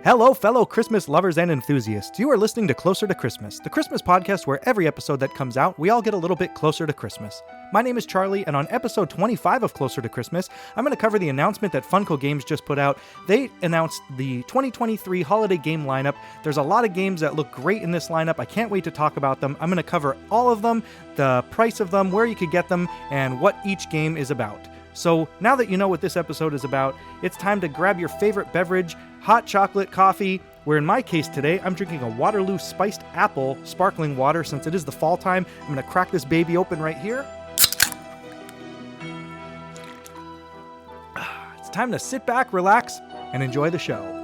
Hello, fellow Christmas lovers and enthusiasts. You are listening to Closer to Christmas, the Christmas podcast where every episode that comes out, we all get a little bit closer to Christmas. My name is Charlie, and on episode 25 of Closer to Christmas, I'm going to cover the announcement that Funko Games just put out. They announced the 2023 holiday game lineup. There's a lot of games that look great in this lineup. I can't wait to talk about them. I'm going to cover all of them, the price of them, where you could get them, and what each game is about. So now that you know what this episode is about, it's time to grab your favorite beverage, hot chocolate, coffee, where in my case today, I'm drinking a Waterloo Spiced Apple sparkling water since it is the fall time. I'm going to crack this baby open right here. It's time to sit back, relax, and enjoy the show.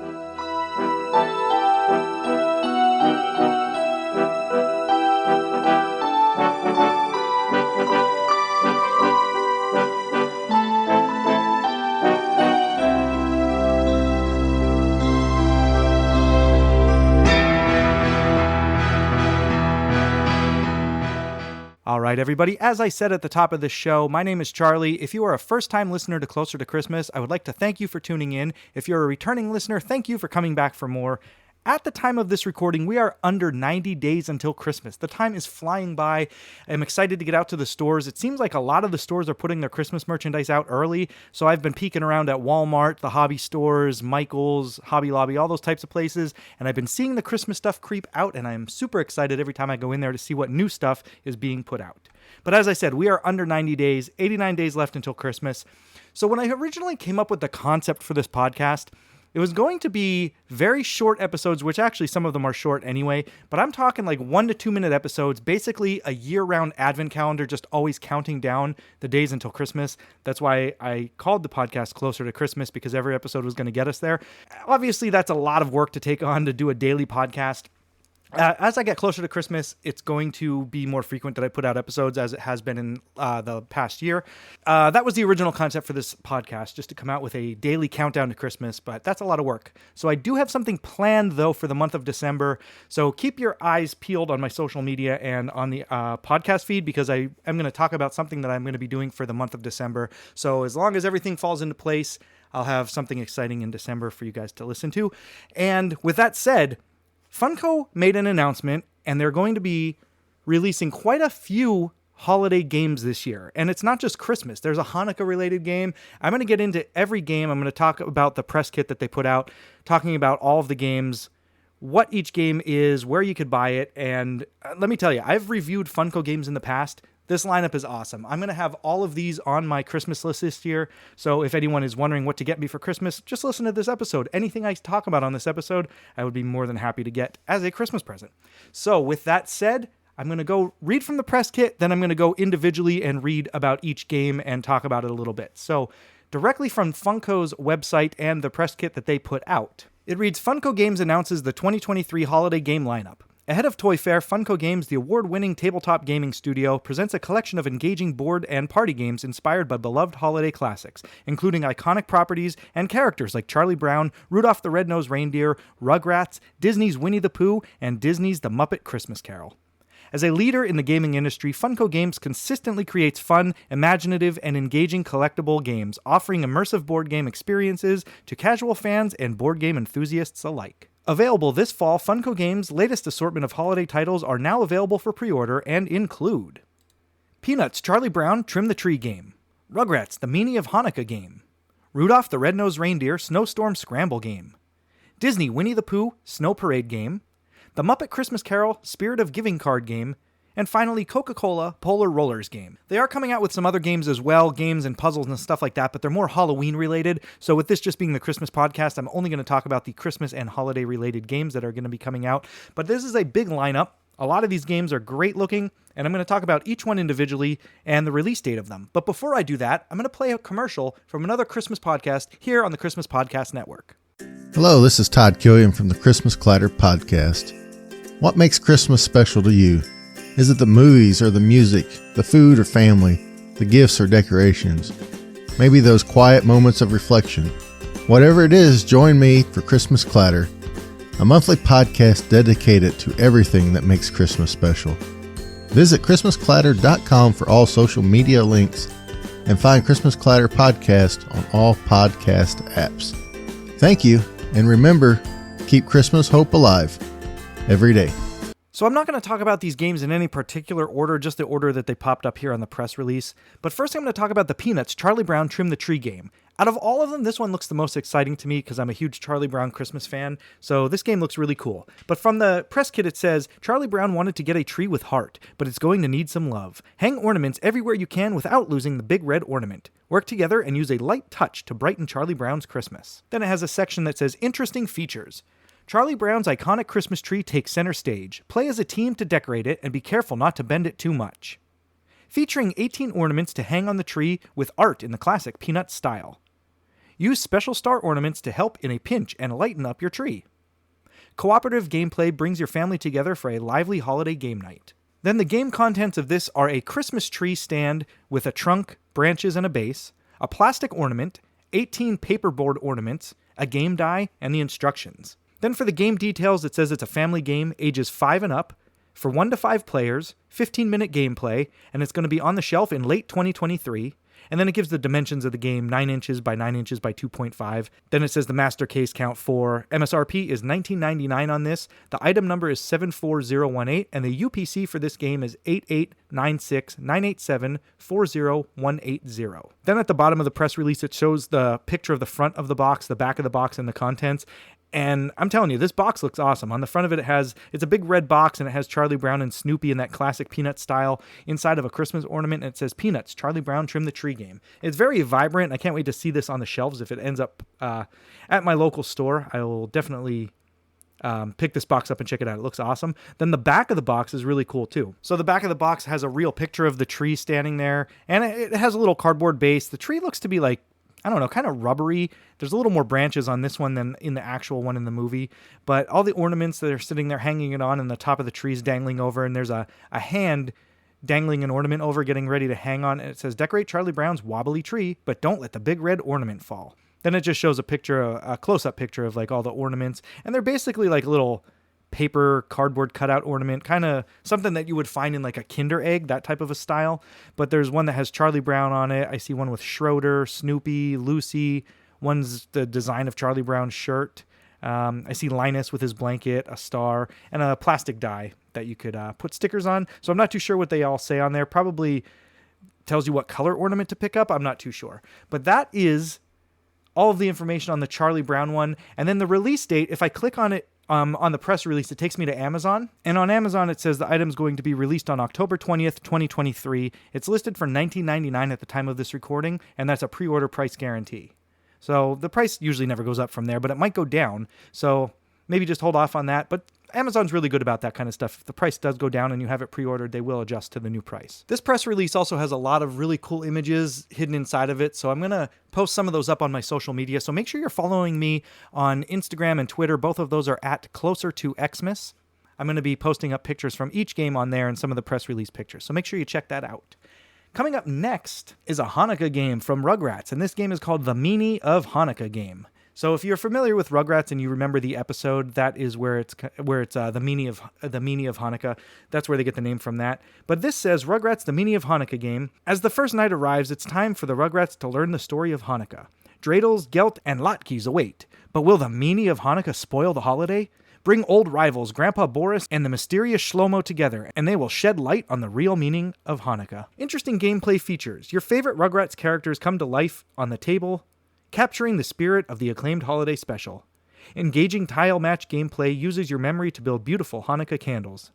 All right, everybody, as I said at the top of the show, my name is Charlie. If you are a first-time listener to Closer to Christmas, I would like to thank you for tuning in. If you're a returning listener, thank you for coming back for more. At the time of this recording, we are under 90 days until Christmas. The time is flying by. I'm excited to get out to the stores. It seems like a lot of the stores are putting their Christmas merchandise out early, so I've been peeking around at Walmart, the hobby stores, Michael's, Hobby Lobby, all those types of places, and I've been seeing the Christmas stuff creep out, and I'm super excited every time I go in there to see what new stuff is being put out. But as I said, we are under 90 days, 89 days left until Christmas. So when I originally came up with the concept for this podcast, it was going to be very short episodes, which actually some of them are short anyway, but I'm talking like 1 to 2 minute episodes, basically a year-round advent calendar, just always counting down the days until Christmas. That's why I called the podcast Closer to Christmas, because every episode was going to get us there. Obviously, that's a lot of work to take on to do a daily podcast. As I get closer to Christmas, it's going to be more frequent that I put out episodes, as it has been in the past year. That was the original concept for this podcast, just to come out with a daily countdown to Christmas, but that's a lot of work. So I do have something planned, though, for the month of December. So keep your eyes peeled on my social media and on the podcast feed, because I am going to talk about something that I'm going to be doing for the month of December. So as long as everything falls into place, I'll have something exciting in December for you guys to listen to. And with that said, Funko made an announcement, and they're going to be releasing quite a few holiday games this year. And it's not just Christmas. There's a Hanukkah-related game. I'm going to get into every game. I'm going to talk about the press kit that they put out, talking about all of the games, what each game is, where you could buy it. And let me tell you, I've reviewed Funko Games in the past. This lineup is awesome. I'm going to have all of these on my Christmas list this year. So if anyone is wondering what to get me for Christmas, just listen to this episode. Anything I talk about on this episode, I would be more than happy to get as a Christmas present. So with that said, I'm going to go read from the press kit. Then I'm going to go individually and read about each game and talk about it a little bit. So directly from Funko's website and the press kit that they put out, it reads, Funko Games announces the 2023 holiday game lineup. Ahead of Toy Fair, Funko Games, the award-winning tabletop gaming studio, presents a collection of engaging board and party games inspired by beloved holiday classics, including iconic properties and characters like Charlie Brown, Rudolph the Red-Nosed Reindeer, Rugrats, Disney's Winnie the Pooh, and Disney's The Muppet Christmas Carol. As a leader in the gaming industry, Funko Games consistently creates fun, imaginative, and engaging collectible games, offering immersive board game experiences to casual fans and board game enthusiasts alike. Available this fall, Funko Games' latest assortment of holiday titles are now available for pre-order and include Peanuts Charlie Brown Trim the Tree game, Rugrats The Meaning of Hanukkah game, Rudolph the Red-Nosed Reindeer Snowstorm Scramble game, Disney Winnie the Pooh Snow Parade game, The Muppet Christmas Carol Spirit of Giving card game, and finally, Coca-Cola Polar Rollers game. They are coming out with some other games as well, games and puzzles and stuff like that, but they're more Halloween related. So with this just being the Christmas podcast, I'm only going to talk about the Christmas and holiday related games that are going to be coming out. But this is a big lineup. A lot of these games are great looking, and I'm going to talk about each one individually and the release date of them. But before I do that, I'm going to play a commercial from another Christmas podcast here on the Christmas Podcast Network. Hello, this is Todd Killian from the Christmas Clatter Podcast. What makes Christmas special to you? Is it the movies or the music, the food or family, the gifts or decorations? Maybe those quiet moments of reflection. Whatever it is, join me for Christmas Clatter, a monthly podcast dedicated to everything that makes Christmas special. Visit ChristmasClatter.com for all social media links and find Christmas Clatter Podcast on all podcast apps. Thank you, and remember, Keep Christmas hope alive every day. So I'm not going to talk about these games in any particular order, just the order that they popped up here on the press release. But first I'm going to talk about the Peanuts Charlie Brown Trim the Tree game. Out of all of them, this one looks the most exciting to me because I'm a huge Charlie Brown Christmas fan, so this game looks really cool. But from the press kit it says, Charlie Brown wanted to get a tree with heart, but it's going to need some love. Hang ornaments everywhere you can without losing the big red ornament. Work together and use a light touch to brighten Charlie Brown's Christmas. Then it has a section that says, Interesting Features. Charlie Brown's iconic Christmas tree takes center stage. Play as a team to decorate it and be careful not to bend it too much. Featuring 18 ornaments to hang on the tree with art in the classic Peanuts style. Use special star ornaments to help in a pinch and lighten up your tree. Cooperative gameplay brings your family together for a lively holiday game night. Then the game contents of this are a Christmas tree stand with a trunk, branches, and a base, a plastic ornament, 18 paperboard ornaments, a game die, and the instructions. Then for the game details, it says it's a family game, ages 5 and up, for 1 to 5 players, 15-minute gameplay, and it's going to be on the shelf in late 2023. And then it gives the dimensions of the game, 9 inches by 9 inches by 2.5. Then it says the master case count for MSRP is $19.99 on this. The item number is 74018, and the UPC for this game is 88969874018. Then at the bottom of the press release, it shows the picture of the front of the box, the back of the box, and the contents. And I'm telling you, this box looks awesome. On the front of it, it's a big red box, and it has Charlie Brown and Snoopy in that classic Peanut style inside of a Christmas ornament, and it says Peanuts, Charlie Brown Trim the Tree game. It's very vibrant. I can't wait to see this on the shelves. If it ends up at my local store, I will definitely pick this box up and check it out. It looks awesome. Then the back of the box is really cool too. So the back of the box has a real picture of the tree standing there, and it has a little cardboard base. The tree looks to be like, I don't know, kind of rubbery. There's a little more branches on this one than in the actual one in the movie. But all the ornaments that are sitting there hanging it on, and the top of the tree is dangling over, and there's a hand dangling an ornament over, getting ready to hang on. And it says, decorate Charlie Brown's wobbly tree, but don't let the big red ornament fall. Then it just shows a close-up picture of like all the ornaments. And they're basically like little paper cardboard cutout ornament, kind of something that you would find in like a Kinder Egg, that type of a style. But there's one that has Charlie Brown on it. I see one with Schroeder, Snoopy, Lucy. One's the design of Charlie Brown's shirt. I see Linus with his blanket, a star, and a plastic die that you could put stickers on. So I'm not too sure what they all say on there. Probably tells you what color ornament to pick up. I'm not too sure. But that is all of the information on the Charlie Brown one. And then the release date, if I click on it, on the press release, it takes me to Amazon. And on Amazon, it says the item's going to be released on October 20th, 2023. It's listed for $19.99 at the time of this recording, and that's a pre-order price guarantee. So the price usually never goes up from there, but it might go down. So maybe just hold off on that. But Amazon's really good about that kind of stuff. If the price does go down and you have it pre-ordered, they will adjust to the new price. This press release also has a lot of really cool images hidden inside of it, so I'm going to post some of those up on my social media. So make sure you're following me on Instagram and Twitter. Both of those are at Closer to Xmas. I'm going to be posting up pictures from each game on there and some of the press release pictures, so make sure you check that out. Coming up next is a Hanukkah game from Rugrats, and this game is called The Meanie of Hanukkah Game. So if you're familiar with Rugrats and you remember the episode, that is where it's the meanie of Hanukkah. That's where they get the name from that. But this says Rugrats: The Meanie of Hanukkah Game. As the first night arrives, it's time for the Rugrats to learn the story of Hanukkah. Dreidels, Gelt, and latkes await. But will the meanie of Hanukkah spoil the holiday? Bring old rivals Grandpa Boris and the mysterious Shlomo together, and they will shed light on the real meaning of Hanukkah. Interesting gameplay features. Your favorite Rugrats characters come to life on the table, capturing the spirit of the acclaimed holiday special. Engaging tile match gameplay uses your memory to build beautiful Hanukkah candles.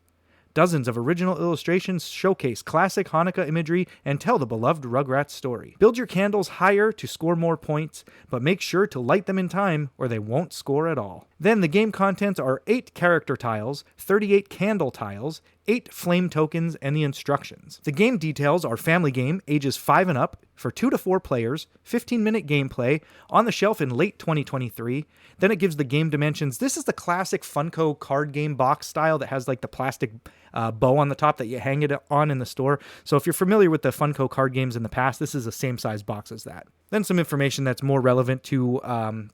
Dozens of original illustrations showcase classic Hanukkah imagery and tell the beloved Rugrats story. Build your candles higher to score more points, but make sure to light them in time or they won't score at all. Then the game contents are 8 character tiles, 38 candle tiles, 8 flame tokens, and the instructions. The game details are family game, ages 5 and up, for 2 to 4 players, 15-minute gameplay, on the shelf in late 2023. Then it gives the game dimensions. This is the classic Funko card game box style that has like the plastic bow on the top that you hang it on in the store. So if you're familiar with the Funko card games in the past, this is the same size box as that. Then some information that's more relevant to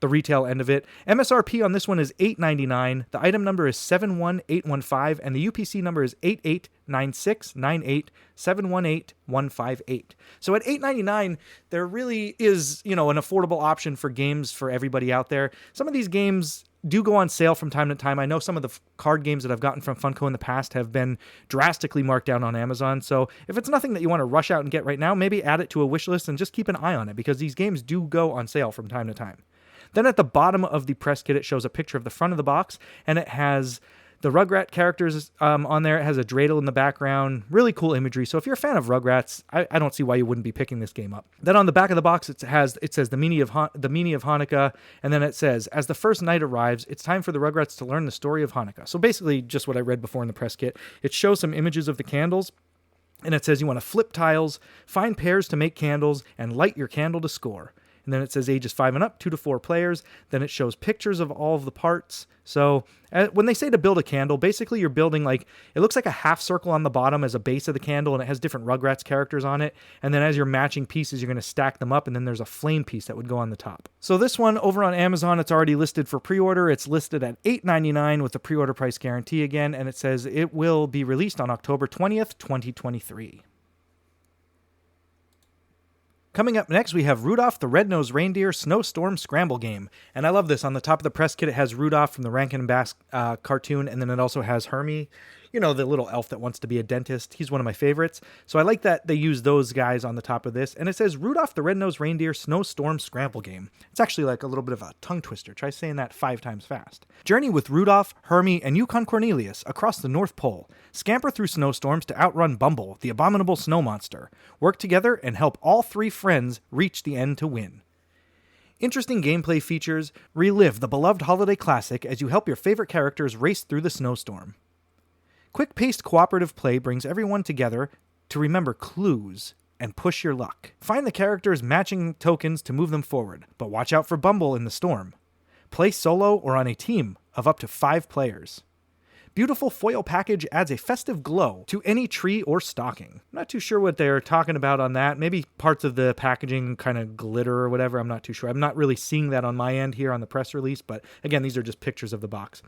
the retail end of it. MSRP on this one is $8.99. The item number is 71815, and the UPC number is 889698718158. So at $8.99, there really is, an affordable option for games for everybody out there. Some of these games do go on sale from time to time. I know some of the card games that I've gotten from Funko in the past have been drastically marked down on Amazon. So if it's nothing that you want to rush out and get right now, maybe add it to a wish list and just keep an eye on it, because these games do go on sale from time to time. Then at the bottom of the press kit, it shows a picture of the front of the box, and it has the Rugrat characters on there. It has a dreidel in the background. Really cool imagery. So if you're a fan of Rugrats, I don't see why you wouldn't be picking this game up. Then on the back of the box, it says the meaning of Hanukkah, and then it says, as the first night arrives, it's time for the Rugrats to learn the story of Hanukkah. So basically just what I read before in the press kit. It shows some images of the candles, and it says you want to flip tiles, find pairs to make candles, and light your candle to score. And then it says ages 5 and up, 2 to 4 players. Then it shows pictures of all of the parts. So when they say to build a candle, basically you're building it looks like a half circle on the bottom as a base of the candle, and it has different Rugrats characters on it. And then as you're matching pieces, you're going to stack them up, and then there's a flame piece that would go on the top. So this one over on Amazon, it's already listed for pre-order. It's listed at $8.99 with the pre-order price guarantee again, and it says it will be released on October 20th, 2023. Coming up next, we have Rudolph the Red-Nosed Reindeer Snowstorm Scramble Game. And I love this. On the top of the press kit, it has Rudolph from the Rankin and Bass cartoon, and then it also has Hermie, the little elf that wants to be a dentist. He's one of my favorites. So I like that they use those guys on the top of this. And it says Rudolph the Red-Nosed Reindeer Snowstorm Scramble Game. It's actually like a little bit of a tongue twister. Try saying that 5 times fast. Journey with Rudolph, Hermie, and Yukon Cornelius across the North Pole. Scamper through snowstorms to outrun Bumble, the abominable snow monster. Work together and help all 3 friends reach the end to win. Interesting gameplay features. Relive the beloved holiday classic as you help your favorite characters race through the snowstorm. Quick-paced cooperative play brings everyone together to remember clues and push your luck. Find the characters' matching tokens to move them forward, but watch out for Bumble in the storm. Play solo or on a team of up to 5 players. Beautiful foil package adds a festive glow to any tree or stocking. I'm not too sure what they're talking about on that. Maybe parts of the packaging kind of glitter or whatever. I'm not too sure. I'm not really seeing that on my end here on the press release, but again, these are just pictures of the box.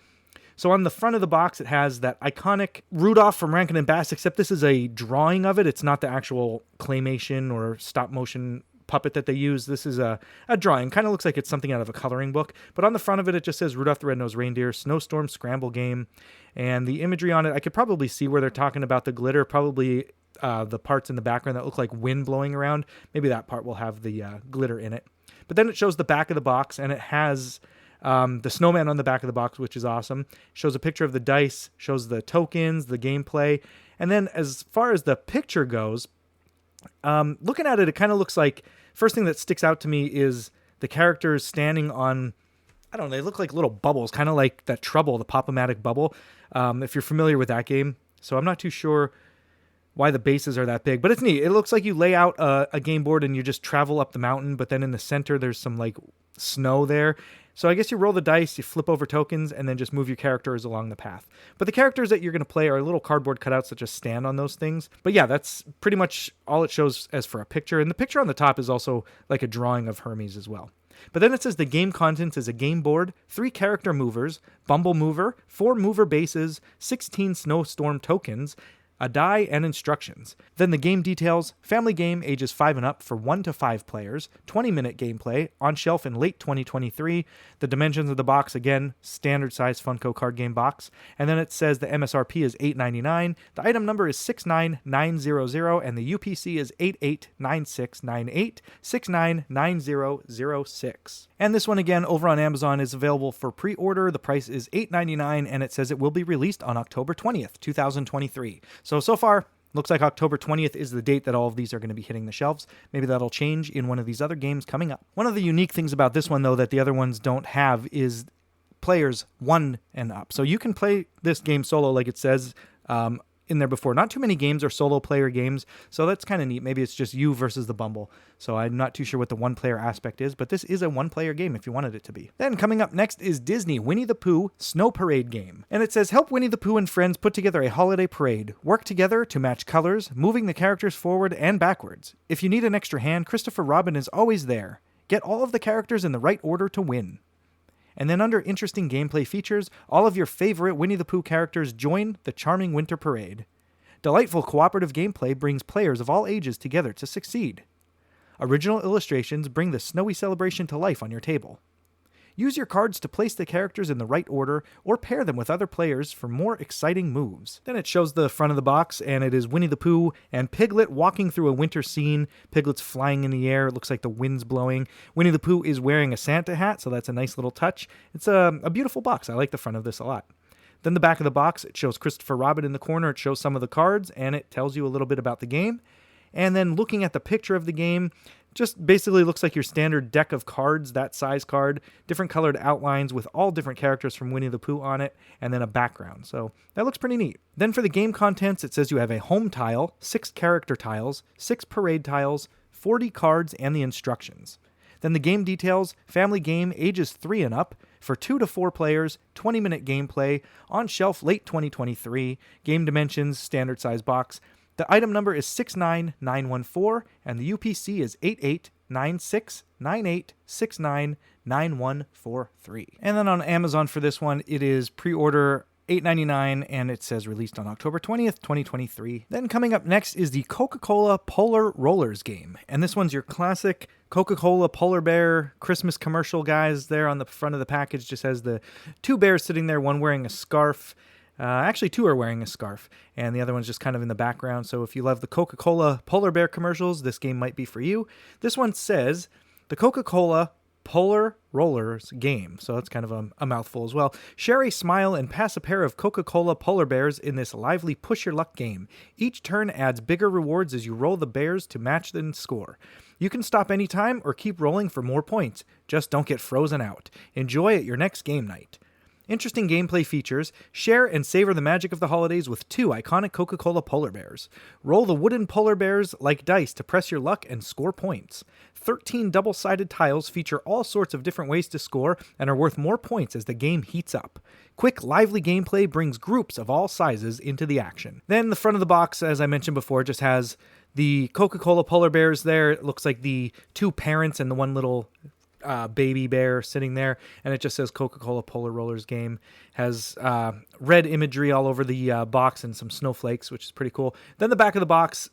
So on the front of the box, it has that iconic Rudolph from Rankin and Bass, except this is a drawing of it. It's not the actual claymation or stop motion puppet that they use. This is a drawing. Kind of looks like it's something out of a coloring book. But on the front of it, it just says Rudolph the Red-Nosed Reindeer Snowstorm Scramble Game. And the imagery on it, I could probably see where they're talking about the glitter, probably the parts in the background that look like wind blowing around. Maybe that part will have the glitter in it. But then it shows the back of the box, and it has the snowman on the back of the box, which is awesome. Shows a picture of the dice, shows the tokens, the gameplay. And then as far as the picture goes, looking at it, it kind of looks like, first thing that sticks out to me is the characters standing on, I don't know, they look like little bubbles, kind of like that Trouble, the Pop-O-Matic bubble, if you're familiar with that game. So I'm not too sure why the bases are that big, but it's neat. It looks like you lay out a game board and you just travel up the mountain, but then in the center there's some like snow there. So I guess you roll the dice, you flip over tokens, and then just move your characters along the path. But the characters that you're going to play are little cardboard cutouts that just stand on those things. But yeah, that's pretty much all it shows as for a picture. And the picture on the top is also like a drawing of Hermes as well. But then it says the game contents is a game board, 3 character movers, Bumble mover, 4 mover bases, 16 snowstorm tokens, a die, and instructions. Then the game details, family game ages 5 and up for 1 to 5 players, 20-minute gameplay, on shelf in late 2023. The dimensions of the box, again, standard size Funko card game box. And then it says the MSRP is $8.99, the item number is 69900, and the UPC is 889698, 699006. And this one again over on Amazon is available for pre-order. The price is $8.99, and it says it will be released on October 20th, 2023. So far, looks like October 20th is the date that all of these are going to be hitting the shelves. Maybe that'll change in one of these other games coming up. One of the unique things about this one, though, that the other ones don't have is players 1 and up. So you can play this game solo, like it says in there before. Not too many games are solo player games, so that's kind of neat. Maybe it's just you versus the Bumble. So I'm not too sure what the 1-player aspect is, but this is a 1-player game if you wanted it to be. Then coming up next is Disney Winnie the Pooh Snow Parade Game. And it says, help Winnie the Pooh and friends put together a holiday parade. Work together to match colors, moving the characters forward and backwards. If you need an extra hand, Christopher Robin is always there. Get all of the characters in the right order to win. And then under interesting gameplay features, all of your favorite Winnie the Pooh characters join the charming winter parade. Delightful cooperative gameplay brings players of all ages together to succeed. Original illustrations bring the snowy celebration to life on your table. Use your cards to place the characters in the right order or pair them with other players for more exciting moves. Then it shows the front of the box, and it is Winnie the Pooh and Piglet walking through a winter scene. Piglet's flying in the air. It looks like the wind's blowing. Winnie the Pooh is wearing a Santa hat, so that's a nice little touch. It's a beautiful box. I like the front of this a lot. Then the back of the box, it shows Christopher Robin in the corner. It shows some of the cards, and it tells you a little bit about the game. And then looking at the picture of the game, just basically looks like your standard deck of cards, that size card, different colored outlines with all different characters from Winnie the Pooh on it, and then a background. So that looks pretty neat. Then for the game contents, it says you have a home tile, 6 character tiles, 6 parade tiles, 40 cards, and the instructions. Then the game details, family game, ages 3 and up, for 2 to 4 players, 20-minute gameplay, on shelf late 2023, game dimensions, standard size box. The item number is 69914, and the UPC is 889698699143. And then on Amazon for this one, it is pre-order $8.99, and it says released on October 20th, 2023. Then coming up next is the Coca-Cola Polar Rollers game. And this one's your classic Coca-Cola polar bear Christmas commercial, guys. There on the front of the package just has the 2 bears sitting there, one wearing a scarf. Actually, 2 are wearing a scarf, and the other one's just kind of in the background. So if you love the Coca-Cola polar bear commercials, this game might be for you. This one says the Coca-Cola Polar Rollers game. So that's kind of a mouthful as well. Share a smile and pass a pair of Coca-Cola polar bears in this lively push your luck game. Each turn adds bigger rewards as you roll the bears to match the score. You can stop anytime or keep rolling for more points. Just don't get frozen out. Enjoy at your next game night. Interesting gameplay features. Share and savor the magic of the holidays with 2 iconic Coca-Cola polar bears. Roll the wooden polar bears like dice to press your luck and score points. 13 double-sided tiles feature all sorts of different ways to score and are worth more points as the game heats up. Quick, lively gameplay brings groups of all sizes into the action. Then the front of the box, as I mentioned before, just has the Coca-Cola polar bears there. It looks like the 2 parents and the one little baby bear sitting there, and it just says Coca-Cola Polar Rollers game. Has red imagery all over the box and some snowflakes, which is pretty cool. Then the back of the box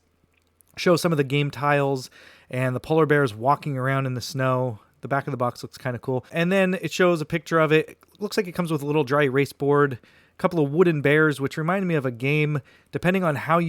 shows some of the game tiles and the polar bears walking around in the snow. The back of the box looks kind of cool. And then it shows a picture of it. It looks like it comes with a little dry erase board, a couple of wooden bears, which reminded me of a game. Depending on how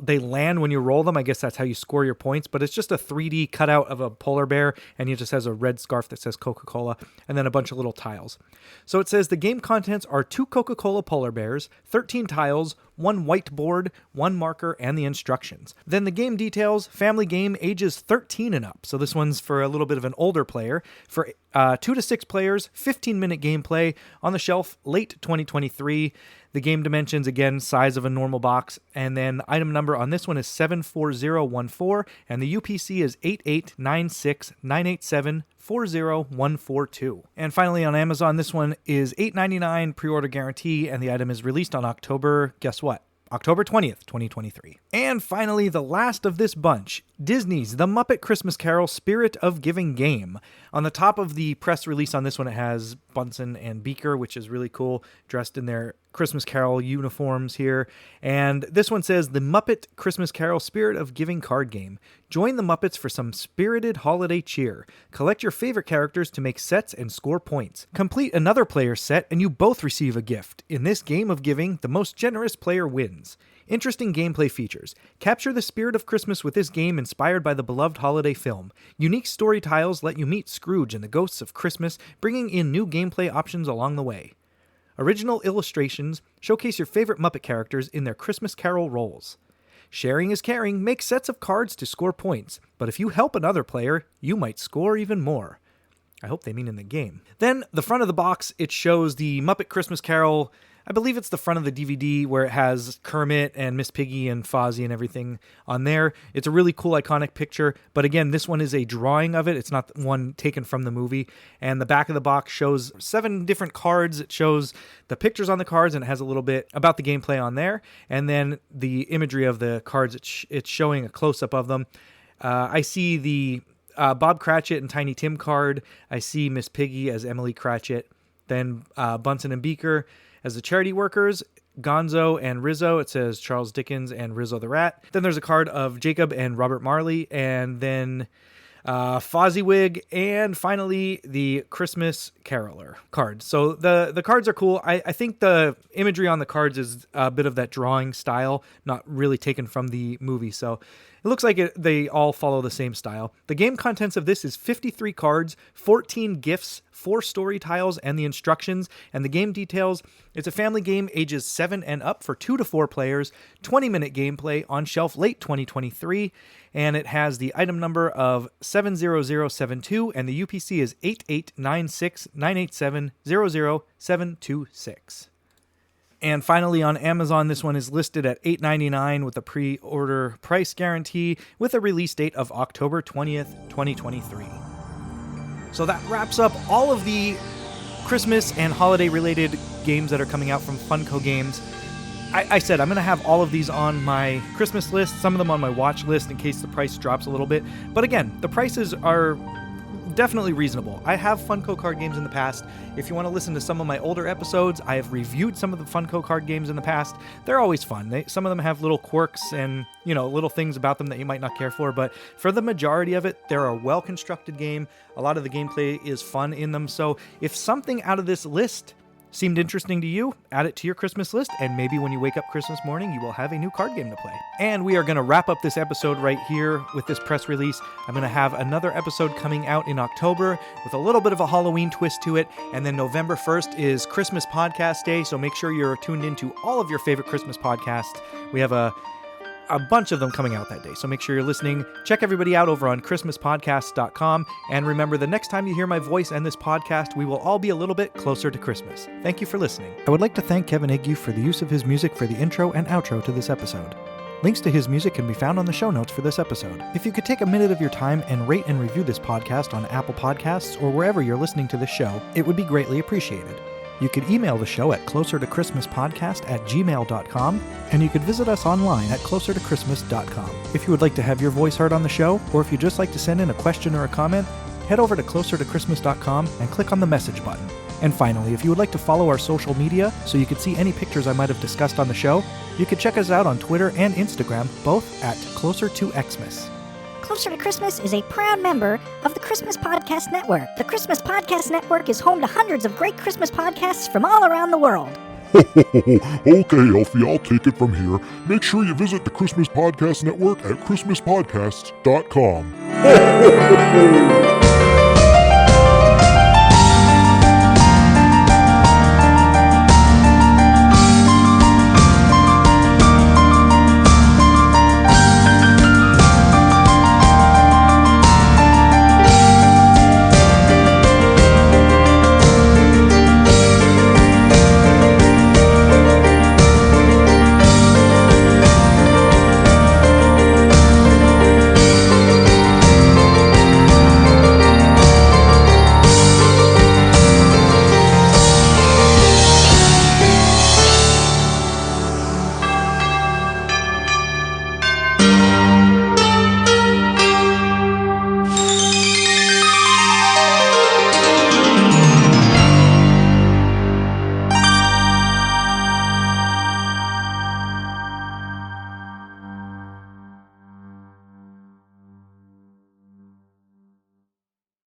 they land when you roll them, I guess that's how you score your points, but it's just a 3D cutout of a polar bear, and he just has a red scarf that says Coca-Cola, and then a bunch of little tiles. So it says the game contents are 2 Coca-Cola polar bears, 13 tiles, 1 whiteboard, 1 marker, and the instructions. Then the game details, family game, ages 13 and up. So this one's for a little bit of an older player. For 2 to 6 players, 15-minute gameplay, on the shelf late 2023. The game dimensions, again, size of a normal box. And then item number on this one is 74014, and the UPC is 889698740142. And finally on Amazon, this one is $8.99 pre-order guarantee, and the item is released on October, guess what? October 20th, 2023. And finally, the last of this bunch, Disney's The Muppet Christmas Carol Spirit of Giving game. On the top of the press release on this one, it has Bunsen and Beaker, which is really cool, dressed in their Christmas Carol uniforms here. And this one says, The Muppet Christmas Carol Spirit of Giving card game. Join the Muppets for some spirited holiday cheer. Collect your favorite characters to make sets and score points. Complete another player's set and you both receive a gift. In this game of giving, the most generous player wins. Interesting gameplay features. Capture the spirit of Christmas with this game inspired by the beloved holiday film. Unique story tiles let you meet Scrooge and the ghosts of Christmas, bringing in new gameplay options along the way. Original illustrations showcase your favorite Muppet characters in their Christmas Carol roles. Sharing is caring. Make sets of cards to score points, but if you help another player, you might score even more. I hope they mean in the game. Then, the front of the box, it shows the Muppet Christmas Carol. I believe it's the front of the DVD where it has Kermit and Miss Piggy and Fozzie and everything on there. It's a really cool, iconic picture. But again, this one is a drawing of it. It's not one taken from the movie. And the back of the box shows 7 different cards. It shows the pictures on the cards, and it has a little bit about the gameplay on there. And then the imagery of the cards, it's showing a close-up of them. I see the Bob Cratchit and Tiny Tim card. I see Miss Piggy as Emily Cratchit. Then Bunsen and Beaker as the charity workers, Gonzo and Rizzo. It says Charles Dickens and Rizzo the Rat. Then there's a card of Jacob and Robert Marley, and then Fozziewig, and finally the Christmas Caroler card. So the cards are cool. I think the imagery on the cards is a bit of that drawing style, not really taken from the movie. So it looks like they all follow the same style. The game contents of this is 53 cards, 14 gifts, 4 story tiles, and the instructions. And the game details, it's a family game ages 7 and up for 2 to 4 players, 20-minute gameplay, on shelf late 2023. And it has the item number of 70072, and the UPC is 889698700726. And finally, on Amazon, this one is listed at $8.99 with a pre-order price guarantee with a release date of October 20th, 2023. So that wraps up all of the Christmas and holiday-related games that are coming out from Funko Games. I said I'm going to have all of these on my Christmas list, some of them on my watch list in case the price drops a little bit. But again, the prices are definitely reasonable. I have Funko card games in the past. If you want to listen to some of my older episodes, I have reviewed some of the Funko card games in the past. They're always fun. Some of them have little quirks and, little things about them that you might not care for, but for the majority of it, they're a well-constructed game. A lot of the gameplay is fun in them. So if something out of this list seemed interesting to you, add it to your Christmas list, and maybe when you wake up Christmas morning, you will have a new card game to play. And we are going to wrap up this episode right here with this press release. I'm going to have another episode coming out in October with a little bit of a Halloween twist to it, and then November 1st is Christmas Podcast Day, so make sure you're tuned into all of your favorite Christmas podcasts. We have a bunch of them coming out that day, so make sure you're listening. Check everybody out over on christmaspodcasts.com, and remember, the next time you hear my voice and this podcast, we will all be a little bit closer to Christmas. Thank you for listening. I would like to thank Kevin Ague for the use of his music for the intro and outro to this episode. Links to his music can be found on the show notes for this episode. If you could take a minute of your time and rate and review this podcast on Apple Podcasts or wherever you're listening to this show, it would be greatly appreciated. You could email the show at closertochristmaspodcast@gmail.com, and you could visit us online at closertochristmas.com. If you would like to have your voice heard on the show, or if you'd just like to send in a question or a comment, head over to closertochristmas.com and click on the message button. And finally, if you would like to follow our social media so you could see any pictures I might have discussed on the show, you could check us out on Twitter and Instagram, both at Closer to Xmas. Closer to Christmas is a proud member of the Christmas Podcast Network. The Christmas Podcast Network is home to hundreds of great Christmas podcasts from all around the world. Okay, Elfie, I'll take it from here. Make sure you visit the Christmas Podcast Network at christmaspodcasts.com.